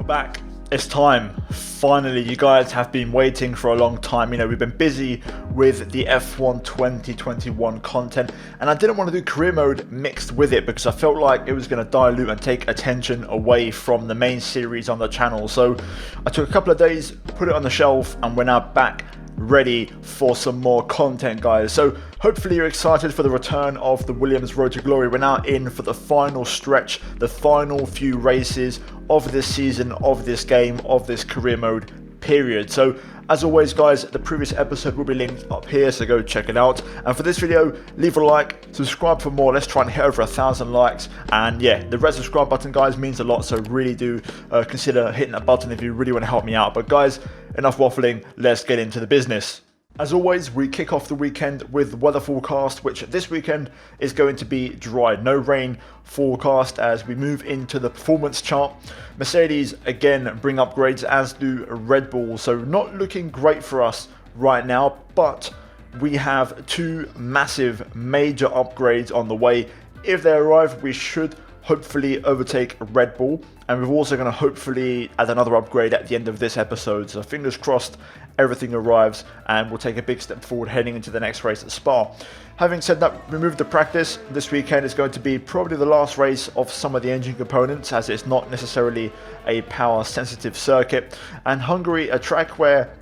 Back. It's time. Finally, you guys have been waiting for a long time. We've been busy with the F1 2021 content, and I didn't want to do career mode mixed with it because I felt like it was going to dilute and take attention away from the main series on the channel. So I took a couple of days, put it on the shelf, and we're now back ready for some more content, guys. So hopefully you're excited for the return of the Williams Road to Glory. We're now in for the final stretch, the final few races of this season, of this game, of this career mode period. So as always, guys, the previous episode will be linked up here, so go check it out. And for this video, leave a like, subscribe for more. Let's try and hit over 1,000 likes. And yeah, the red subscribe button, guys, means a lot, so really do consider hitting that button if you really want to help me out. But guys, enough waffling, let's get into the business. As always, we kick off the weekend with weather forecast, which this weekend is going to be dry. No rain forecast as we move into the performance chart. Mercedes again bring upgrades, as do Red Bull. So not looking great for us right now, but we have two massive major upgrades on the way. If they arrive, we should hopefully overtake Red Bull, and we're also going to hopefully add another upgrade at the end of this episode. So fingers crossed everything arrives and we'll take a big step forward heading into the next race at Spa. Having said that, we moved to practice. This weekend is going to be probably the last race of some of the engine components, as it's not necessarily a power sensitive circuit, and Hungary, a track where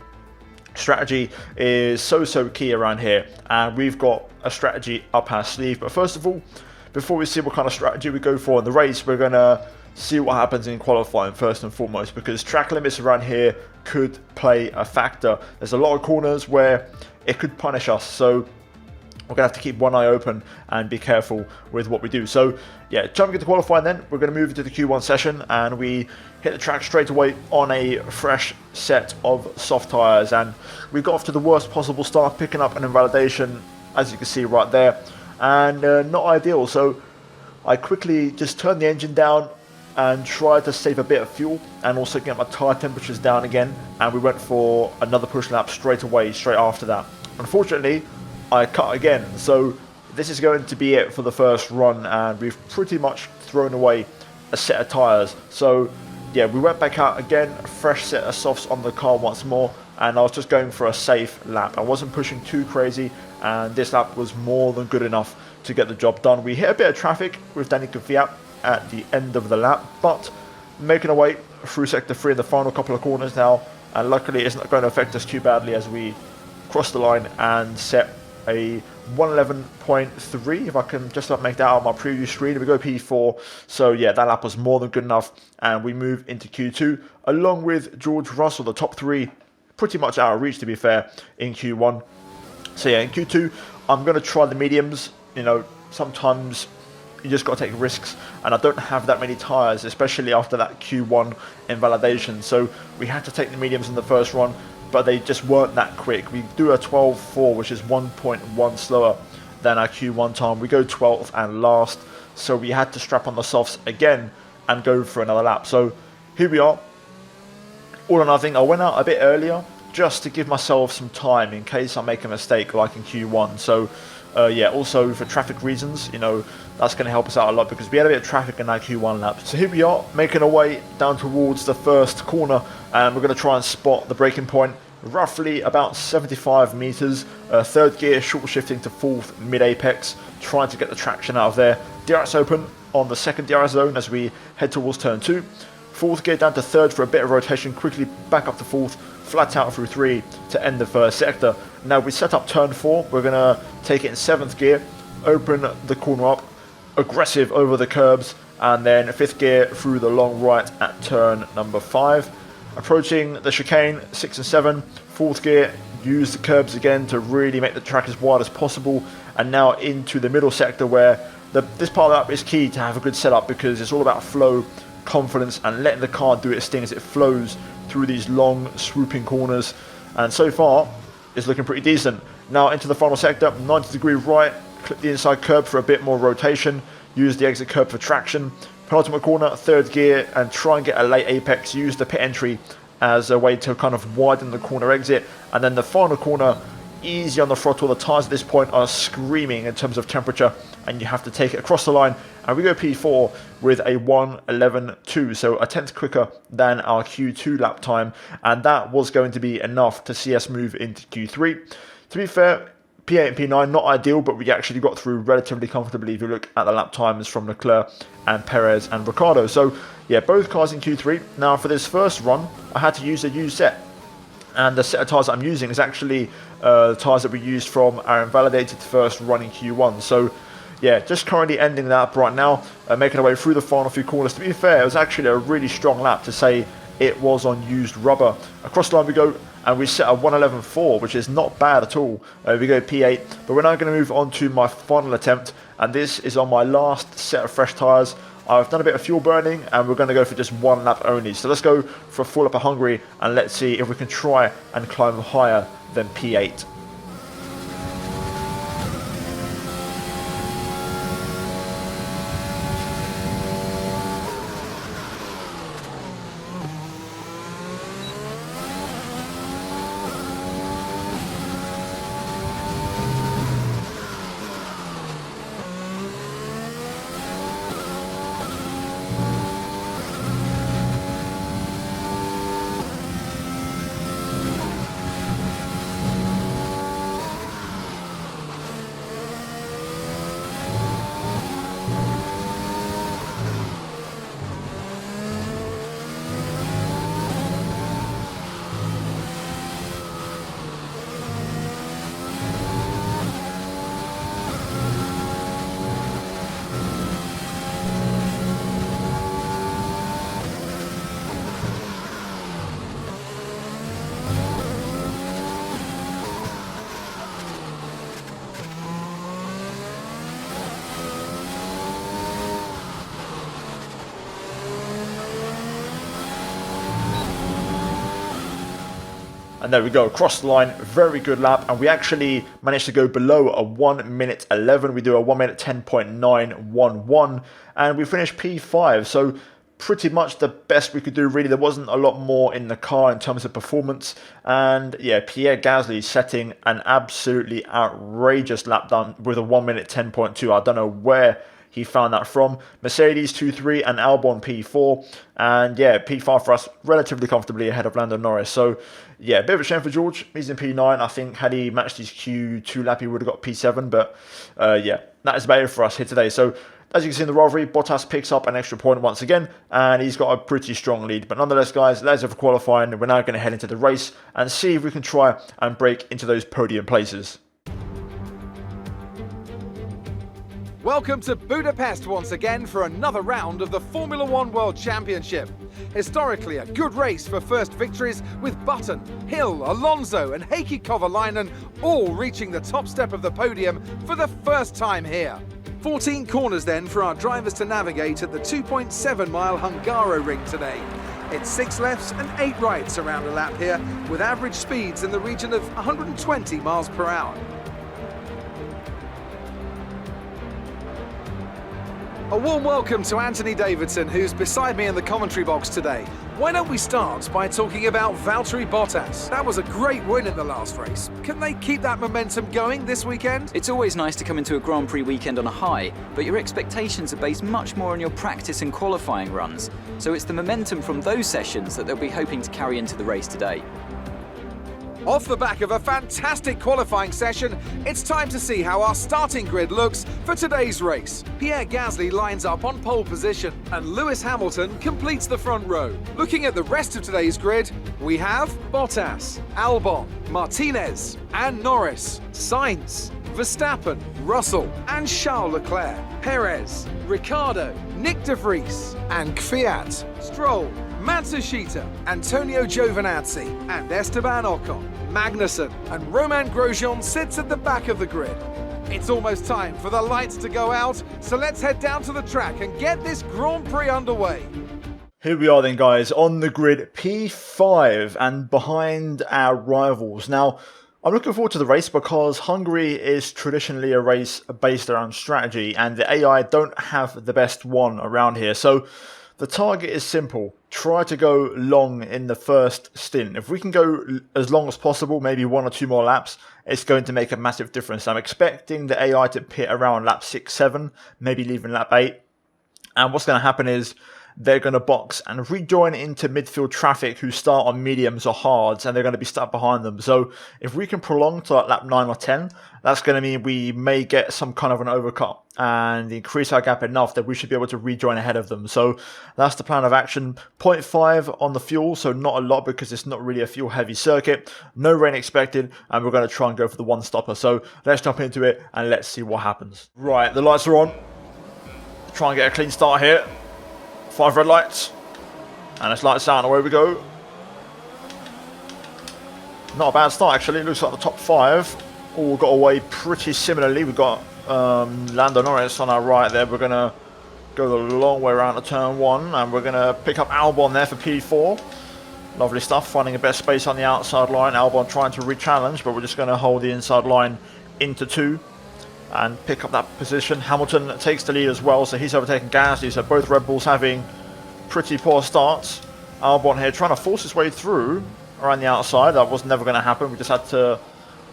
strategy is so key around here, and we've got a strategy up our sleeve. But first of all, before we see what kind of strategy we go for in the race, we're going to see what happens in qualifying first and foremost, because track limits around here could play a factor. There's a lot of corners where it could punish us, so we're going to have to keep one eye open and be careful with what we do. So yeah, jumping into qualifying then, we're going to move into the Q1 session and we hit the track straight away on a fresh set of soft tyres, and we got off to the worst possible start, picking up an invalidation, as you can see right there, and not ideal. So I quickly just turned the engine down and tried to save a bit of fuel and also get my tyre temperatures down again, and we went for another push lap straight after that. Unfortunately, I cut again, so this is going to be it for the first run, and we've pretty much thrown away a set of tyres. So yeah, we went back out again, a fresh set of softs on the car once more, and I was just going for a safe lap. I wasn't pushing too crazy, and this lap was more than good enough to get the job done. We hit a bit of traffic with Danny Kvyat at the end of the lap, but making our way through sector 3 in the final couple of corners now, and luckily it's not going to affect us too badly as we cross the line and set a 111.3, if I can just make that out on my preview screen. We go P4, so yeah, that lap was more than good enough, and we move into Q2 along with George Russell. The top three pretty much out of reach, to be fair, in Q1. So yeah, in Q2 I'm going to try the mediums. Sometimes you just got to take risks, and I don't have that many tyres, especially after that Q1 invalidation, so we had to take the mediums in the first run, but they just weren't that quick. We do a 12.4, which is 1.1 slower than our Q1 time. We go 12th and last, so we had to strap on the softs again and go for another lap. So here we are, all or nothing. I went out a bit earlier just to give myself some time in case I make a mistake like in Q1. So yeah, also for traffic reasons, that's going to help us out a lot because we had a bit of traffic in that Q1 lap. So here we are, making our way down towards the first corner, and we're going to try and spot the braking point, roughly about 75 meters. Third gear, short shifting to fourth mid-apex, trying to get the traction out of there. DRS open on the second DRS zone as we head towards turn 2. Fourth gear down to third for a bit of rotation, quickly back up to fourth, flat out through 3 to end the first sector. Now we set up turn 4, we're going to take it in 7th gear, open the corner up, aggressive over the curbs, and then 5th gear through the long right at turn number 5. Approaching the chicane, 6 and 7, 4th gear, use the curbs again to really make the track as wide as possible, and now into the middle sector where this part of the lap is key to have a good setup because it's all about flow, confidence, and letting the car do its thing as it flows through these long swooping corners, and so far it's looking pretty decent. Now into the final sector, 90-degree right, clip the inside curb for a bit more rotation, use the exit curb for traction, penultimate corner, 3rd gear, and try and get a late apex, use the pit entry as a way to kind of widen the corner exit, and then the final corner, easy on the throttle. The tyres at this point are screaming in terms of temperature, and you have to take it across the line and we go P4 with a 1:11.2, so a tenth quicker than our Q2 lap time, and that was going to be enough to see us move into Q3. To be fair, P8 and P9, not ideal, but we actually got through relatively comfortably if you look at the lap times from Leclerc and Perez and Ricciardo. So yeah, both cars in Q3. Now for this first run, I had to use a used set. And the set of tyres that I'm using is actually the tyres that we used from our invalidated first run in Q1. So yeah, just currently ending that up right now, making our way through the final few corners. To be fair, it was actually a really strong lap to say it was on used rubber. Across the line we go, and we set a 1:11.4, which is not bad at all. We go P8, but we're now going to move on to my final attempt, and this is on my last set of fresh tyres. I've done a bit of fuel burning, and we're going to go for just one lap only. So let's go for a full lap of Hungary, and let's see if we can try and climb higher than P8. And there we go, across the line, very good lap, and we actually managed to go below a 1:11. We do a 1:10.911, and we finished P5, so pretty much the best we could do, really. There wasn't a lot more in the car in terms of performance, and yeah, Pierre Gasly setting an absolutely outrageous lap down with a 1:10.2. I don't know where he found that from. Mercedes 2-3 and Albon P4. And yeah, P5 for us, relatively comfortably ahead of Lando Norris. So yeah, a bit of a shame for George. He's in P9. I think had he matched his Q2 lap, he would have got P7. But yeah, that is about it for us here today. So as you can see in the rivalry, Bottas picks up an extra point once again, and he's got a pretty strong lead. But nonetheless, guys, let's have a qualifying. We're now going to head into the race and see if we can try and break into those podium places. Welcome to Budapest once again for another round of the Formula One World Championship. Historically a good race for first victories, with Button, Hill, Alonso and Heikki Kovalainen all reaching the top step of the podium for the first time here. 14 corners then for our drivers to navigate at the 2.7-mile Hungaroring today. It's 6 lefts and 8 rights around a lap here, with average speeds in the region of 120 miles per hour. A warm welcome to Anthony Davidson, who's beside me in the commentary box today. Why don't we start by talking about Valtteri Bottas? That was a great win in the last race. Can they keep that momentum going this weekend? It's always nice to come into a Grand Prix weekend on a high, but your expectations are based much more on your practice and qualifying runs. So it's the momentum from those sessions that they'll be hoping to carry into the race today. Off the back of a fantastic qualifying session, it's time to see how our starting grid looks for today's race. Pierre Gasly lines up on pole position, and Lewis Hamilton completes the front row. Looking at the rest of today's grid, we have Bottas, Albon, Martinez, and Norris, Sainz, Verstappen, Russell, and Charles Leclerc, Perez, Ricciardo, Nick de Vries, and Kvyat, Stroll, Matsushita, Antonio Giovinazzi, and Esteban Ocon. Magnussen and Romain Grosjean sits at the back of the grid. It's almost time for the lights to go out, so let's head down to the track and get this Grand Prix underway. Here we are then, guys, on the grid, P5 and behind our rivals. Now, I'm looking forward to the race because Hungary is traditionally a race based around strategy, and the AI don't have the best one around here. So the target is simple. Try to go long in the first stint. If we can go as long as possible, maybe 1 or 2 more laps, it's going to make a massive difference. I'm expecting the AI to pit around lap 6, 7, maybe leaving lap 8. And what's going to happen is they're going to box and rejoin into midfield traffic who start on mediums or hards, and they're going to be stuck behind them. So if we can prolong to like lap 9 or 10, that's going to mean we may get some kind of an overcut and increase our gap enough that we should be able to rejoin ahead of them. So that's the plan of action. 0.5 on the fuel, so not a lot because it's not really a fuel heavy circuit. No rain expected, and we're going to try and go for the one stopper. So let's jump into it and let's see what happens. Right, the lights are on. Try and get a clean start here. 5 red lights. And it's lights out and away we go. Not a bad start actually. It looks like the top 5 all got away pretty similarly. We've got Lando Norris on our right there. We're going to go the long way around to turn 1. And we're going to pick up Albon there for P4. Lovely stuff. Finding a best space on the outside line. Albon trying to re-challenge, but we're just going to hold the inside line into 2. And pick up that position. Hamilton takes the lead as well, so he's overtaken Gasly. So both Red Bulls having pretty poor starts. Albon here trying to force his way through around the outside. That was never going to happen. We just had to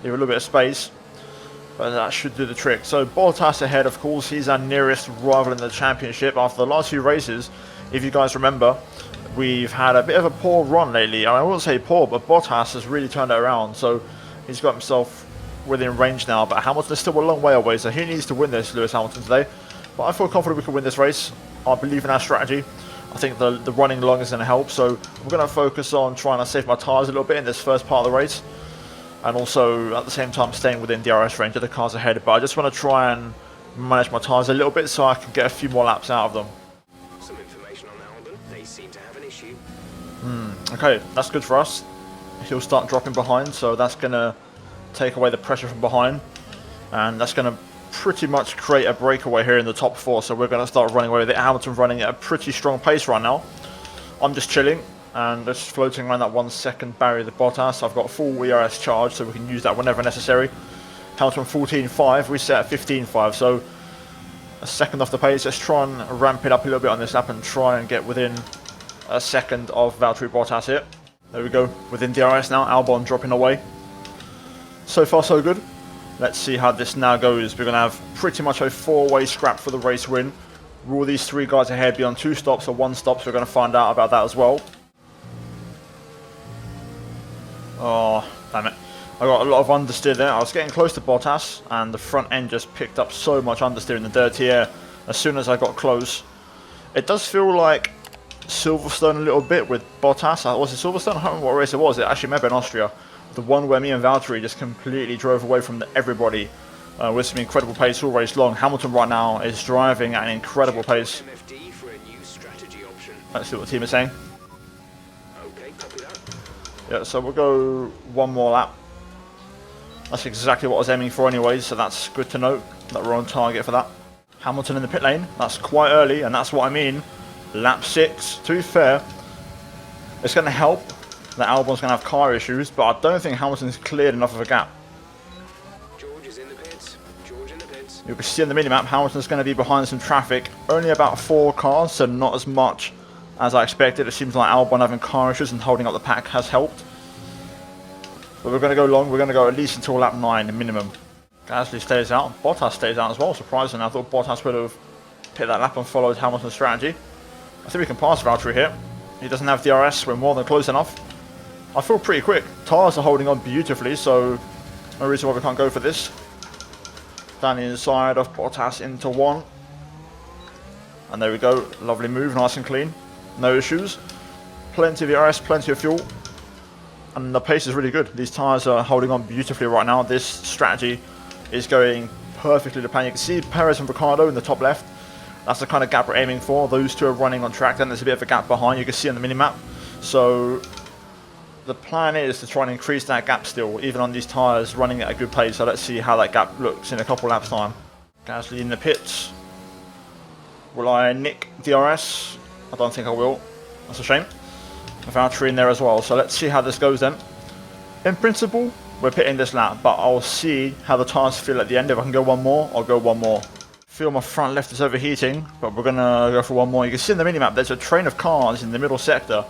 leave a little bit of space. But that should do the trick. So Bottas ahead, of course. He's our nearest rival in the championship. After the last few races, if you guys remember, we've had a bit of a poor run lately. I wouldn't say poor, but Bottas has really turned it around. So he's got himself within range now, but Hamilton is still a long way away, so he needs to win this, Lewis Hamilton, today. But I feel confident we can win this race. I believe in our strategy. I think the running long is going to help, so we're going to focus on trying to save my tyres a little bit in this first part of the race, and also at the same time staying within DRS range of the cars ahead. But I just want to try and manage my tyres a little bit so I can get a few more laps out of them. Some information on Albon. They seem to have an issue. Okay, that's good for us. He'll start dropping behind, so that's going to take away the pressure from behind, and that's going to pretty much create a breakaway here in the top 4, so we're going to start running away with it. Hamilton running at a pretty strong pace right now. I'm just chilling and just floating around that 1 second barrier with Bottas. I've got full ERS charge, so we can use that whenever necessary. Hamilton 14.5, we set at 15.5, so a second off the pace. Let's try and ramp it up a little bit on this lap and try and get within a second of Valtteri Bottas here. There we go, within DRS now. Albon dropping away. So far so good. Let's see how this now goes. We're going to have pretty much a 4-way scrap for the race win. Will these 3 guys ahead be on 2 stops or 1 stop? So we're going to find out about that as well. Oh, damn it. I got a lot of understeer there. I was getting close to Bottas and the front end just picked up so much understeer in the dirty air as soon as I got close. It does feel like Silverstone a little bit with Bottas. Was it Silverstone? I don't remember what race it was. It actually may have been Austria. The one where me and Valtteri just completely drove away from everybody with some incredible pace all race long. Hamilton right now is driving at an incredible pace. MFD for a new strategy option. Let's see what the team is saying. Okay, copy that. Yeah, so we'll go 1 more lap. That's exactly what I was aiming for anyways, so that's good to note that we're on target for that. Hamilton in the pit lane. That's quite early, and that's what I mean. Lap 6, to be fair, it's going to help that Albon's going to have car issues, but I don't think Hamilton's cleared enough of a gap. George is in the pits. George in the pits. You can see on the minimap, Hamilton's going to be behind some traffic. Only about 4 cars, so not as much as I expected. It seems like Albon having car issues and holding up the pack has helped. But we're going to go long. We're going to go at least until lap 9 minimum. Gasly stays out. Bottas stays out as well, surprisingly. I thought Bottas would have hit that lap and followed Hamilton's strategy. I think we can pass Valtteri here. He doesn't have DRS. We're more than close enough. I feel pretty quick. Tyres are holding on beautifully, so no reason why we can't go for this. Down the inside of Bottas into 1. And there we go. Lovely move, nice and clean. No issues. Plenty of ERS, plenty of fuel. And the pace is really good. These tyres are holding on beautifully right now. This strategy is going perfectly to plan. You can see Perez and Ricciardo in the top left. That's the kind of gap we're aiming for. Those 2 are running on track. Then there's a bit of a gap behind. You can see on the minimap. So the plan is to try and increase that gap still, even on these tyres running at a good pace. So let's see how that gap looks in a couple laps time. Gasly in the pits. Will I nick DRS? I don't think I will. That's a shame. Valtteri in there as well. So let's see how this goes then. In principle, we're pitting this lap, but I'll see how the tyres feel at the end. If I can go 1 more, I'll go 1 more. Feel my front left is overheating, but we're going to go for 1 more. You can see in the minimap there's a train of cars in the middle sector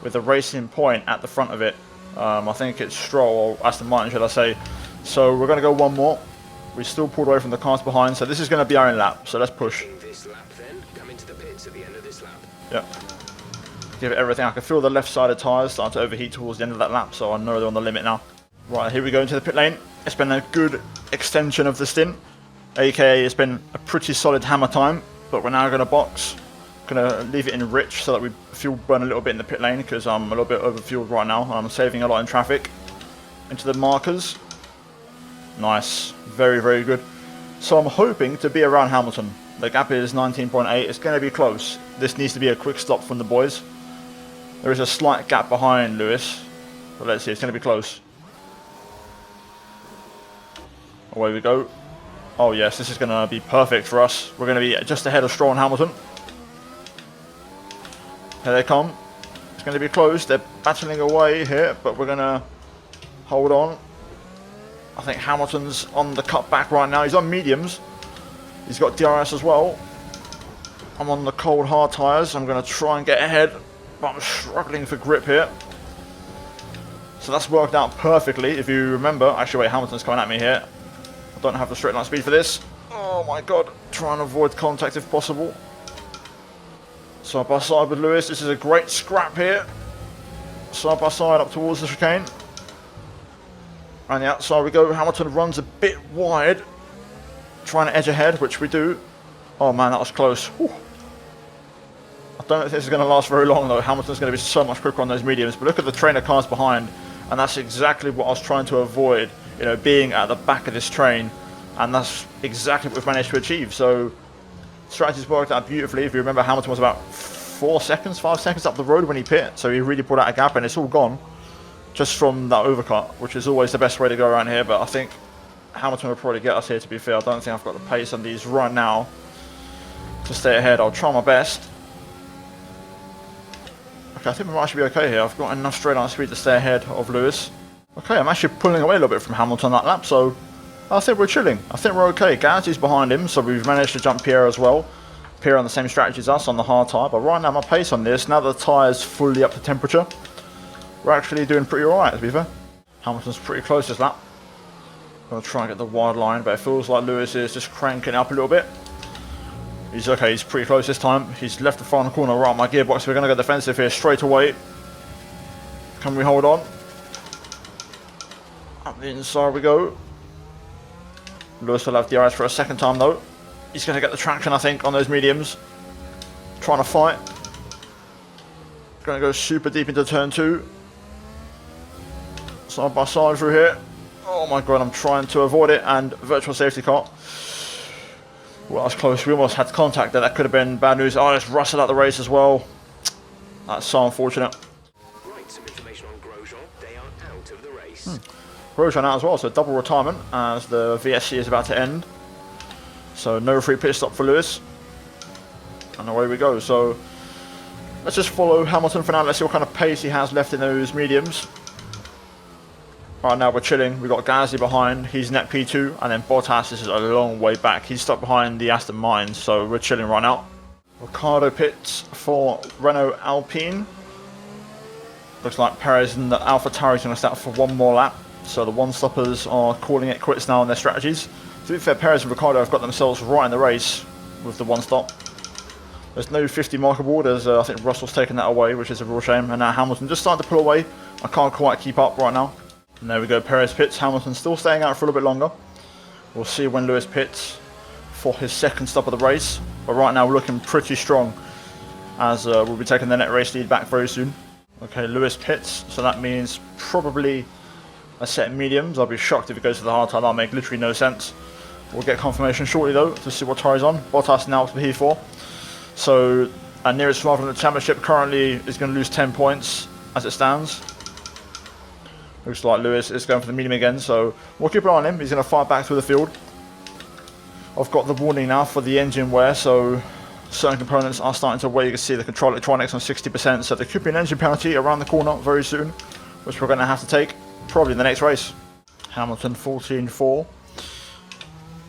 with a racing point at the front of it. I think it's Stroll, or Aston Martin should I say. So we're going to go 1 more. We still pulled away from the cars behind, so this is going to be our own lap, so let's push. This lap then, come into the pits. points at the end of this lap. Yep. Give it everything. I can feel the left side of tyres starting to overheat towards the end of that lap, so I know they're on the limit now. Right, here we go into the pit lane. It's been a good extension of the stint, aka it's been a pretty solid hammer time, but we're now going to box. Going to leave it in rich so that we fuel burn a little bit in the pit lane because I'm a little bit overfueled right now and I'm saving a lot in traffic. Into the markers. Nice. Very, very good. So I'm hoping to be around Hamilton. The gap is 19.8. It's going to be close. This needs to be a quick stop from the boys. There is a slight gap behind Lewis, but let's see, it's going to be close. Away we go. Oh yes, this is going to be perfect for us. We're going to be just ahead of Stroll and Hamilton. Here they come. It's going to be close. They're battling away here, but we're going to hold on. I think Hamilton's on the cutback right now. He's on mediums. He's got DRS as well. I'm on the cold hard tyres. I'm going to try and get ahead, but I'm struggling for grip here. So that's worked out perfectly. If you remember, actually wait, Hamilton's coming at me here. I don't have the straight line speed for this. Oh my god. Try and avoid contact if possible. Side by side with Lewis. This is a great scrap here. Side by side up towards the chicane. And the outside we go. Hamilton runs a bit wide. Trying to edge ahead, which we do. Oh man, that was close. Whew. I don't think this is going to last very long though. Hamilton's going to be so much quicker on those mediums. But look at the trainer cars behind. And that's exactly what I was trying to avoid. You know, being at the back of this train. And that's exactly what we've managed to achieve. So, strategy's worked out beautifully. If you remember, Hamilton was about 5 seconds up the road when he pit. So he really pulled out a gap and it's all gone. Just from that overcut, which is always the best way to go around here. But I think Hamilton will probably get us here, to be fair. I don't think I've got the pace on these right now to stay ahead. I'll try my best. Okay, I think we might actually be okay here. I've got enough straight line speed to stay ahead of Lewis. Okay, I'm actually pulling away a little bit from Hamilton that lap, so I think we're chilling. I think we're okay. Gasly's behind him, so we've managed to jump Pierre as well. Pierre on the same strategy as us on the hard tyre, but right now my pace on this, now that the tyre's fully up to temperature, we're actually doing pretty alright, to be fair. Hamilton's pretty close this lap. I'm going to try and get the wide line, but it feels like Lewis is just cranking up a little bit. He's okay, he's pretty close this time. He's left the final corner right on my gearbox. We're going to go defensive here straight away. Can we hold on? Up the inside we go. Lewis will have DRS for a second time though. He's going to get the traction, I think, on those mediums. Trying to fight. Going to go super deep into turn 2. Side by side through here. Oh my god, I'm trying to avoid it, and virtual safety car. Well, that was close. We almost had contact there. That could have been bad news. Oh, it's rusted out the race as well. That's so unfortunate. Right, some information on Grosjean. They are out of the race. Grosjean out as well, so double retirement as the VSC is about to end. So no free pit stop for Lewis. And away we go. So let's just follow Hamilton for now. Let's see what kind of pace he has left in those mediums. Right now we're chilling. We've got Gasly behind. He's net P2. And then Bottas is a long way back. He's stuck behind the Aston Martin. So we're chilling right now. Ricciardo pits for Renault Alpine. Looks like Perez and the AlphaTauri is going to start for one more lap. So the one-stoppers are calling it quits now on their strategies. To be fair, Perez and Ricciardo have got themselves right in the race with the one stop. There's no 50 markable. There's, I think Russell's taken that away, which is a real shame. And now Hamilton just starting to pull away. I can't quite keep up right now. And there we go, Perez pits. Hamilton still staying out for a little bit longer. We'll see when Lewis pits for his second stop of the race. But right now we're looking pretty strong, as we'll be taking the net race lead back very soon. Okay, Lewis pits, so that means probably a set of mediums. I'll be shocked if it goes to the hard tyre. That'll make literally no sense. We'll get confirmation shortly though to see what tyre he's on. Bottas now to the P4. So our nearest rival in the championship currently is going to lose 10 points as it stands. Looks like Lewis is going for the medium again, so we'll keep an eye on him. He's going to fight back through the field. I've got the warning now for the engine wear, so certain components are starting to wear. You can see the control electronics on 60%, so there could be an engine penalty around the corner very soon, which we're going to have to take probably in the next race. Hamilton 14.4.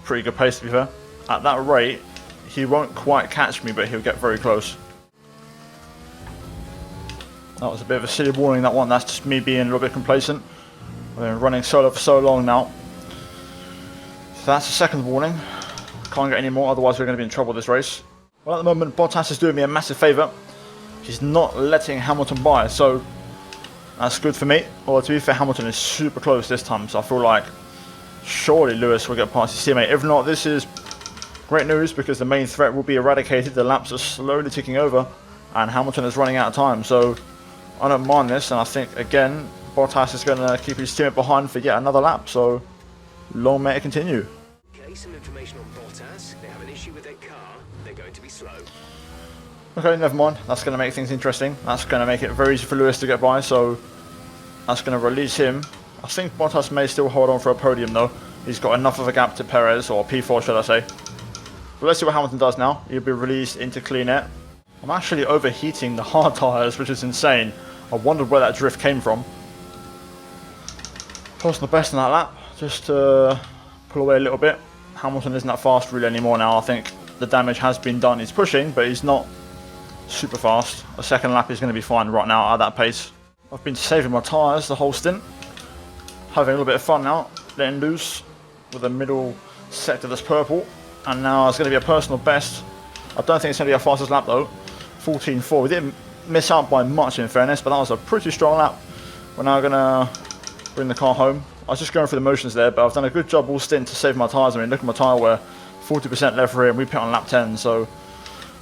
Pretty good pace to be fair. At that rate, he won't quite catch me, but he'll get very close. That was a bit of a silly warning, that one. That's just me being a little bit complacent. I've been running solo for so long now. So that's the second warning. Can't get any more, otherwise we're going to be in trouble this race. Well, at the moment, Bottas is doing me a massive favour. He's not letting Hamilton by, so that's good for me. Well, to be fair, Hamilton is super close this time, so I feel like surely Lewis will get past his teammate. If not, this is great news because the main threat will be eradicated. The laps are slowly ticking over and Hamilton is running out of time, so I don't mind this, and I think, again, Bottas is going to keep his teammate behind for yet another lap, so long may it continue. Okay, some information on Bottas. They have an issue with their car. They're going to be slow. Okay, never mind. That's going to make things interesting. That's going to make it very easy for Lewis to get by, so that's going to release him. I think Bottas may still hold on for a podium, though. He's got enough of a gap to Perez, or P4 should I say. But let's see what Hamilton does now. He'll be released into clean air. I'm actually overheating the hard tyres, which is insane. I wondered where that drift came from. Personal best in that lap. Just pull away a little bit. Hamilton isn't that fast really anymore now. I think the damage has been done. He's pushing, but he's not super fast. A second lap is going to be fine right now at that pace. I've been saving my tyres the whole stint. Having a little bit of fun now. Letting loose with the middle sector that's purple. And now it's going to be a personal best. I don't think it's going to be our fastest lap though. 14.4. We didn't miss out by much in fairness, but that was a pretty strong lap. We're now going to bring the car home. I was just going through the motions there, but I've done a good job all stint to save my tyres. I mean, look at my tyre wear. 40% left for him. We put on lap 10, so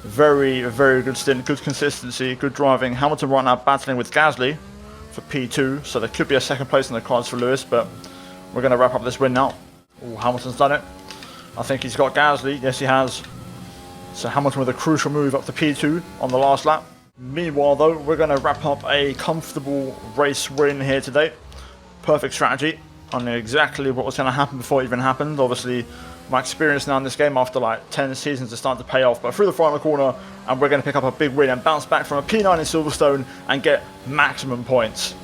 very, very good stint. Good consistency, good driving. Hamilton right now battling with Gasly for P2, so there could be a second place in the cards for Lewis, but we're going to wrap up this win now. Oh, Hamilton's done it. I think he's got Gasly. Yes, he has. So Hamilton with a crucial move up to P2 on the last lap. Meanwhile, though, we're going to wrap up a comfortable race win here today. Perfect strategy. I knew exactly what was going to happen before it even happened. Obviously, my experience now in this game after like 10 seasons is starting to pay off. But through the final corner, and we're going to pick up a big win and bounce back from a P9 in Silverstone and get maximum points.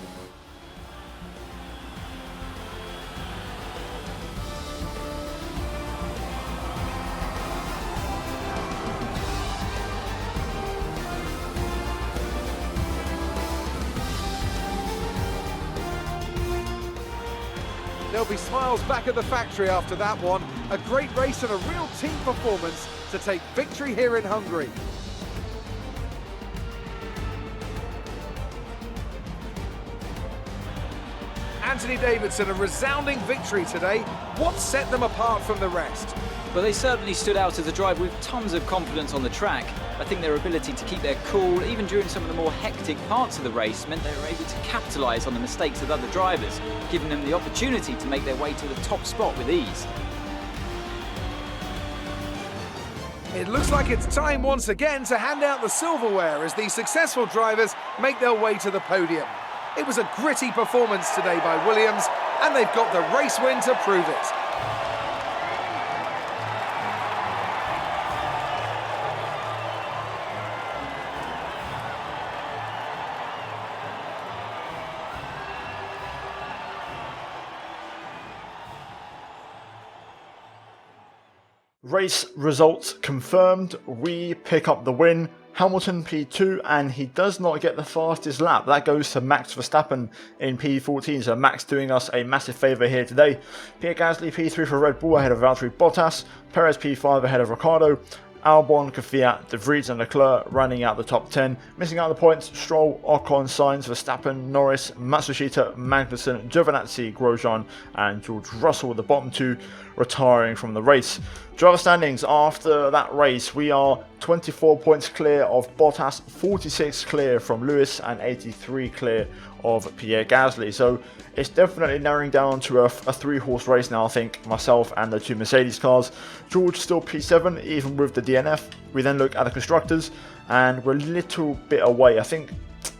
There'll be smiles back at the factory after that one. A great race and a real team performance to take victory here in Hungary. Anthony Davidson, a resounding victory today. What set them apart from the rest? But they certainly stood out as a drive with tons of confidence on the track. I think their ability to keep their cool, even during some of the more hectic parts of the race, meant they were able to capitalise on the mistakes of other drivers, giving them the opportunity to make their way to the top spot with ease. It looks like it's time once again to hand out the silverware as these successful drivers make their way to the podium. It was a gritty performance today by Williams, and they've got the race win to prove it. Race results confirmed. We pick up the win. Hamilton P2, and he does not get the fastest lap. That goes to Max Verstappen in P14, so Max doing us a massive favour here today. Pierre Gasly P3 for Red Bull ahead of Valtteri Bottas. Perez P5 ahead of Ricciardo. Albon, Kvyat, De Vries and Leclerc running out the top 10. Missing out the points, Stroll, Ocon, Sainz, Verstappen, Norris, Matsushita, Magnussen, Giovinazzi, Grosjean and George Russell, the bottom two, retiring from the race. Driver standings after that race, we are 24 points clear of Bottas, 46 clear from Lewis and 83 clear of Pierre Gasly. So it's definitely narrowing down to a 3-horse race now, I think, myself and the two Mercedes cars. George still P7, even with the DNF. We then look at the Constructors, and we're a little bit away. I think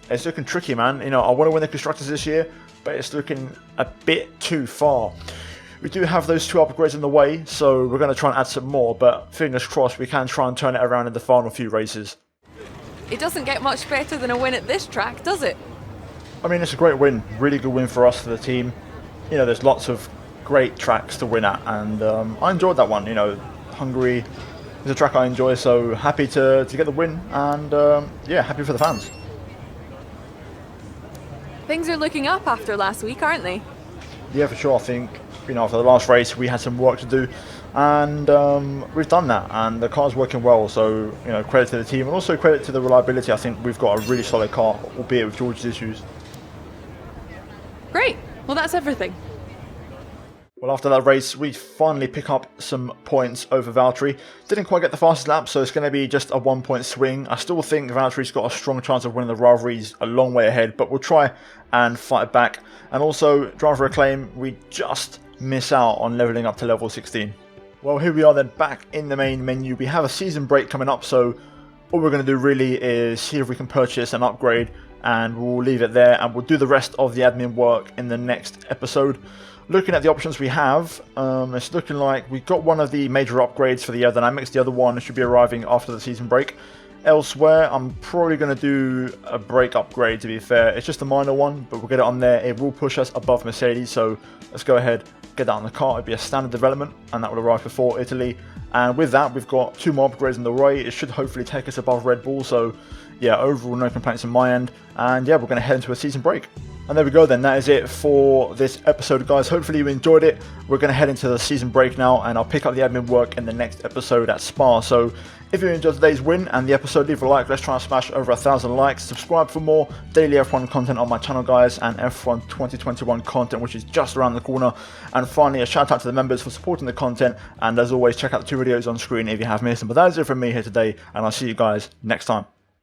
it's looking tricky, man. You know, I want to win the Constructors this year, but it's looking a bit too far. We do have those 2 upgrades in the way, so we're going to try and add some more, but fingers crossed we can try and turn it around in the final few races. It doesn't get much better than a win at this track, does it? I mean, it's a great win, really good win for us, for the team. You know, there's lots of great tracks to win at, and I enjoyed that one. You know, Hungary is a track I enjoy, so happy to get the win, and yeah, happy for the fans. Things are looking up after last week, aren't they? Yeah, for sure. I think after the last race, we had some work to do, and we've done that, and the car's working well. So credit to the team, and also credit to the reliability. I think we've got a really solid car, albeit with George's issues. Great. Well, that's everything. Well, after that race, we finally pick up some points over Valtteri. Didn't quite get the fastest lap, so it's going to be just a 1 point swing. I still think Valtteri's got a strong chance of winning the rivalry. He's a long way ahead, but we'll try and fight it back. And also, driver acclaim, we just miss out on leveling up to level 16. Well, here we are then, back in the main menu. We have a season break coming up, so all we're going to do really is see if we can purchase an upgrade, and we'll leave it there, and we'll do the rest of the admin work in the next episode. Looking at the options we have, it's looking like we've got one of the major upgrades for the aerodynamics. The other one should be arriving after the season break. Elsewhere, I'm probably going to do a brake upgrade, to be fair. It's just a minor one, but we'll get it on there. It will push us above Mercedes, so let's go ahead, get that on the car. It'll be a standard development, and that will arrive before Italy. And with that, we've got 2 more upgrades on the way. It should hopefully take us above Red Bull, so yeah, overall no complaints on my end. And yeah, we're going to head into a season break. And there we go then, that is it for this episode, guys. Hopefully you enjoyed it. We're going to head into the season break now, and I'll pick up the admin work in the next episode at Spa. So if you enjoyed today's win and the episode, leave a like. Let's try and smash over 1,000 likes. Subscribe for more daily F1 content on my channel, guys, and F1 2021 content, which is just around the corner. And finally, a shout out to the members for supporting the content. And as always, check out the 2 videos on screen if you have missed them. But that is it from me here today, and I'll see you guys next time.